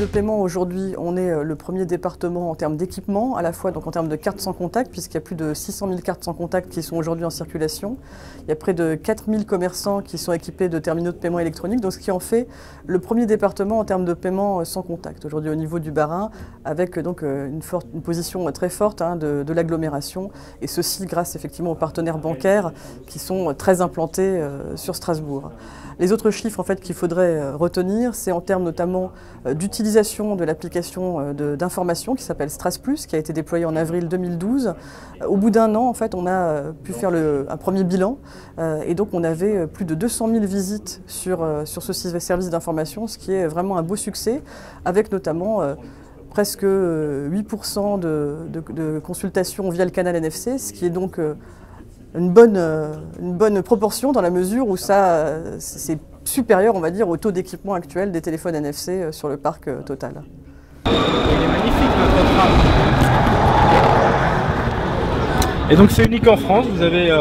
de paiement, aujourd'hui, on est le premier département en termes d'équipement, à la fois donc en termes de cartes sans contact, puisqu'il y a plus de 600 000 cartes sans contact qui sont aujourd'hui en circulation. Il y a près de 4 000 commerçants qui sont équipés de terminaux de paiement électronique, donc ce qui en fait le premier département en termes de paiement sans contact, aujourd'hui au niveau du Bas-Rhin, avec donc une position très forte de l'agglomération, et ceci grâce effectivement aux partenaires bancaires qui sont très implantés sur Strasbourg. Les autres chiffres en fait, qu'il faudrait retenir, c'est en termes notamment d'utilisation de l'application d'information qui s'appelle StrasPlus, qui a été déployée en avril 2012. Au bout d'un an, en fait, on a pu faire un premier bilan et donc on avait plus de 200 000 visites sur ce service d'information, ce qui est vraiment un beau succès, avec notamment presque 8% de consultations via le canal NFC, ce qui est donc une bonne proportion dans la mesure où c'est supérieur, on va dire, au taux d'équipement actuel des téléphones NFC sur le parc total. Il est magnifique notre tram. Et donc c'est unique en France, vous avez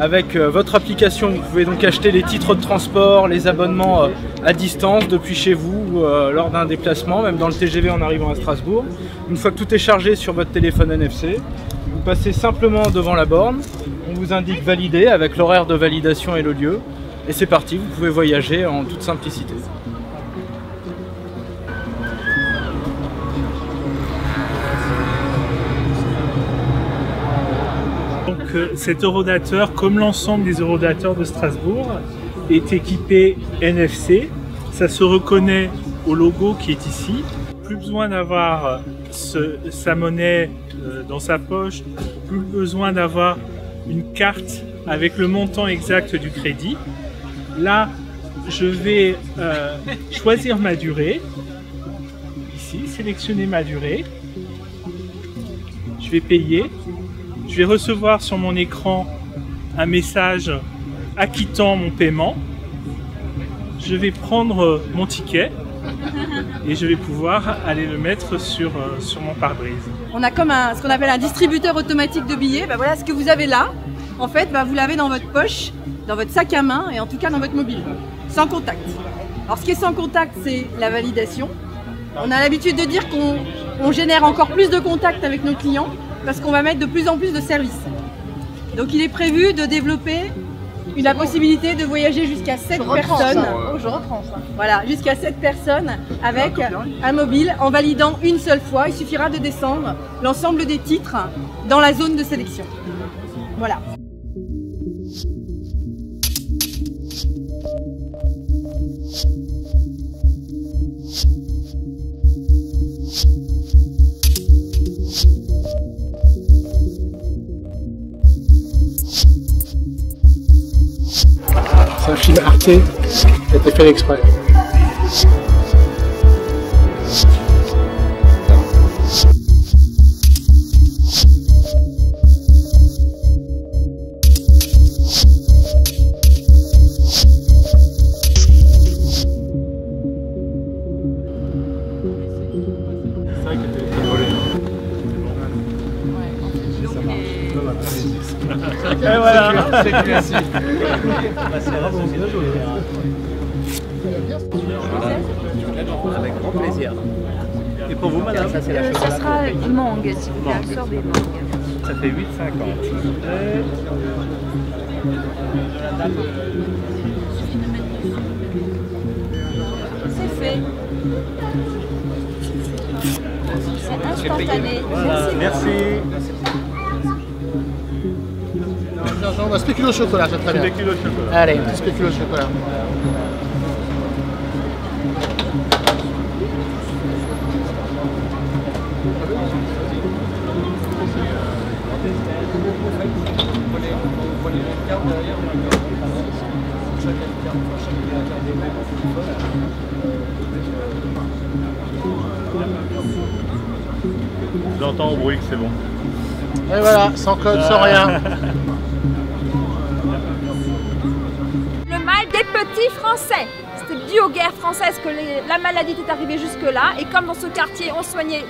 avec votre application, vous pouvez donc acheter les titres de transport, les abonnements à distance depuis chez vous lors d'un déplacement, même dans le TGV en arrivant à Strasbourg. Une fois que tout est chargé sur votre téléphone NFC, vous passez simplement devant la borne, on vous indique valider avec l'horaire de validation et le lieu, et c'est parti, vous pouvez voyager en toute simplicité. Donc cet eurodateur, comme l'ensemble des eurodateurs de Strasbourg, est équipé NFC. Ça se reconnaît au logo qui est ici. Plus besoin d'avoir sa monnaie dans sa poche, plus besoin d'avoir une carte avec le montant exact du crédit. Là, je vais choisir ma durée. Ici, sélectionner ma durée. Je vais payer. Je vais recevoir sur mon écran un message acquittant mon paiement. Je vais prendre mon ticket et je vais pouvoir aller le mettre sur mon pare-brise. On a comme ce qu'on appelle un distributeur automatique de billets. Ben voilà ce que vous avez là. En fait, vous l'avez dans votre poche, dans votre sac à main et en tout cas dans votre mobile, sans contact. Alors ce qui est sans contact, c'est la validation. On a l'habitude de dire qu'on génère encore plus de contacts avec nos clients parce qu'on va mettre de plus en plus de services. Donc il est prévu de développer la possibilité de voyager jusqu'à 7 personnes. Je reprends ça. Voilà, jusqu'à 7 personnes avec un mobile en validant une seule fois. Il suffira de descendre l'ensemble des titres dans la zone de sélection. Voilà. C'est un film Arte qui a été fait exprès. Et voilà. C'est classique. Avec grand plaisir. Et pour vous, madame, Ça sera mangue, s'il vous plaît, un sorbet mangue. ça fait 8,50. C'est fait. C'est instantané. Voilà, merci. On a spéculoos au chocolat, c'est très bien. Spéculoos au chocolat. Allez, un petit spéculoos au chocolat. J'entends au bruit que c'est bon. Et voilà, sans code, sans rien. Le mal des petits Français. C'était dû aux guerres françaises que la maladie est arrivée jusque-là. Et comme dans ce quartier, on soignait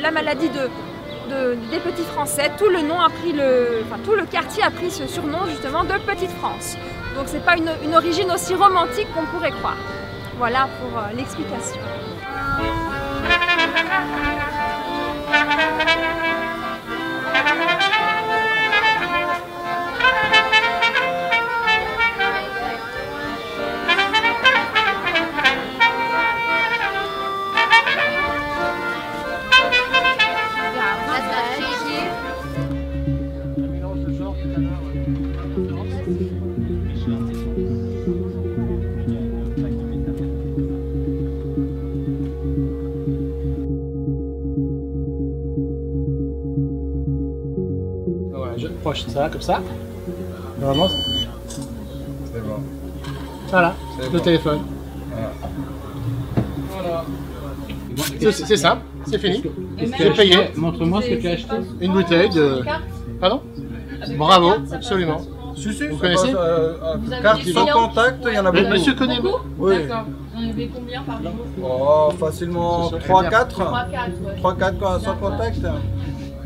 la maladie des petits Français, tout le quartier a pris ce surnom justement de Petite France. Donc c'est pas une origine aussi romantique qu'on pourrait croire. Voilà pour l'explication. Voilà, je proche ça, comme ça. Normalement, c'est bon. Voilà, le téléphone. Voilà. C'est simple, c'est fini. J'ai payé. Montre-moi ce que tu as acheté. Une bouteille de... Pardon? Bravo, absolument. Vous connaissez? Carte sans contact, il y en a beaucoup. Monsieur connaît vous? Oui. D'accord. On en avait combien par jour? Oh, facilement 3-4. 3-4 sans contact.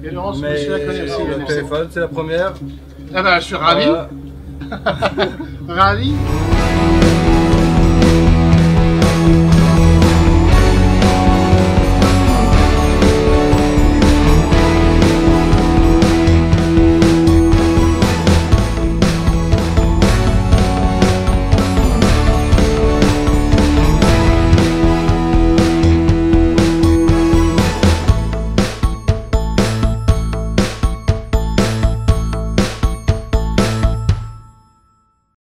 Et Laurence, Mais monsieur la connaît aussi. le téléphone, c'est la première. Ah bah, je suis ravi. Voilà. Ravi.